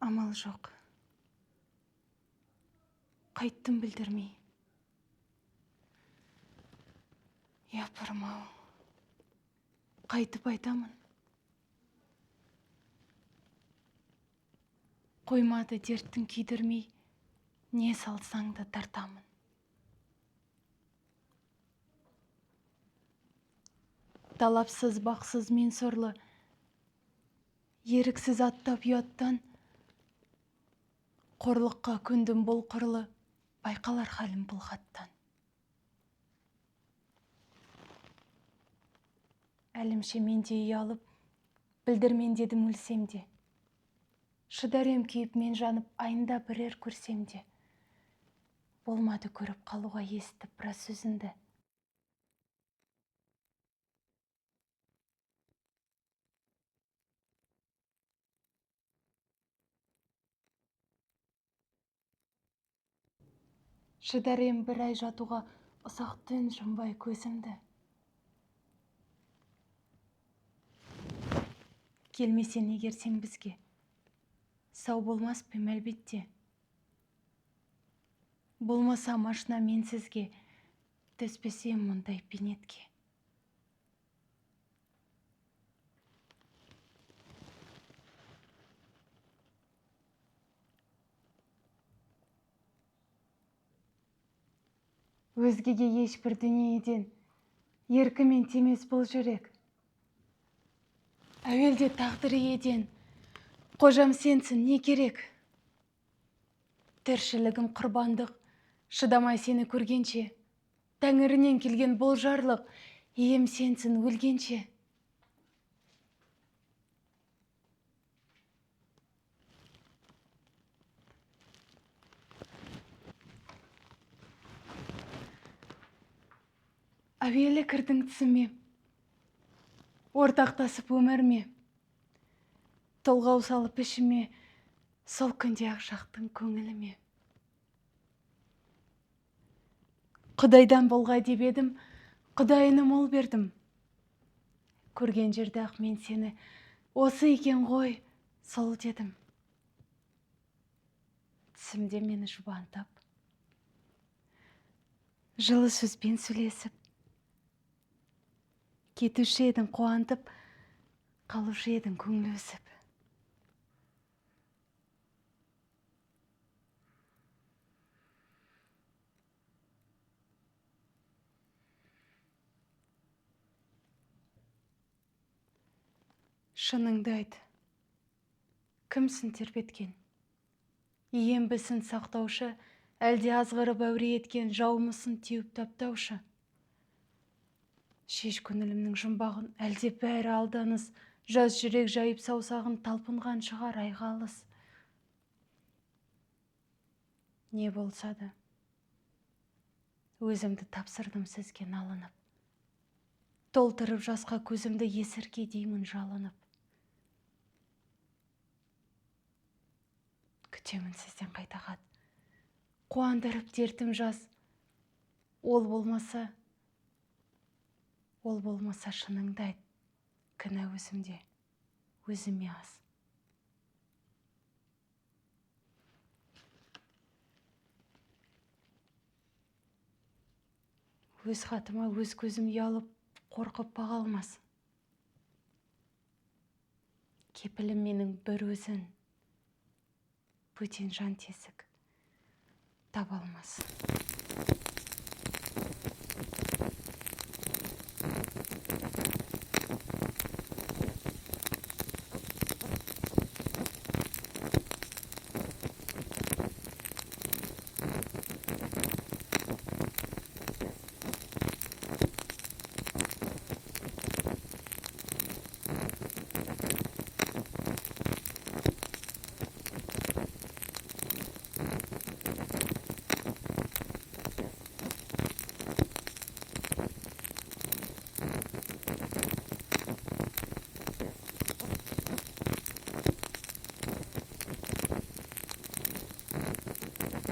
Амал жоқ. Қайттым білдірмей. Япырмау. Қайтып айтамын. Қоймады дерттің күйдірмей, не салсаң да тартамын. Талапсыз, бақсыз мен сорлы, еріксіз аттап ұяттан, қорлыққа көндім бұл құрлы, байқалар халім бұл хаттан. Әлімше менде ұялып, білдірмен дедім өлсем де. Шыдарем күйіп мен жанып, айында бірер көрсем де. Болмады көріп қалуға естіп біраз сөзіңді. Шыдарем бір ай жатуға, ұсақ түн жұмбай көзімді. Келмесен егер сен бізге, сау болмас пем әлбетте. Болмаса машына мен сізге, түспесем мұндай бейнетке. Өзгеге ешбір дүниеден еркімен темес бұл жүрек. Әуелде тағдыры еден, қожам сенсін не керек? Тіршілігім құрбандық, шыдамай сені көргенше, тәңірінен келген бұл жарлық, ием сенсін өлгенше. Әуелі кірдің түсіме, ортақтасып өмірме, толғау салып ішіме, сол күнде ақ жақтың көңіліме. Құдайдан болғай деп едім, құдайыны мол бердім. Көрген жерде ақ мен сені, осы екен ғой, сол дедім. Түсімде мені жұбантап, жылы сөзбен сөйлесіп, кетуші едің қуантып, қалушы едің көңіл өсіп. Шыныңды айт, кімсің тербеткен? Иембісін сақтаушы, әлде азғырып әуре еткен жауымысын теуіп таптаушы? Шеш көңілімнің жұмбағын, әлде бәрі алданыс, жаз жүрек жайып саусағын талпынған шығар айға алыс. Не болса да, өзімді тапсырдым сізге налынып. Толтырып жасқа көзімді есірке деймін жалынып. Күтемін сізден қайта хат. Қуандырып дертім жаз. Ол болмаса шыныңды айт. Кінә өзімде, өзіме аз. Өз хатыма өз көзім ұялып, қорқып баға алмас. Кепілім менің бір өзін, бөтен жан тесік таба алмас.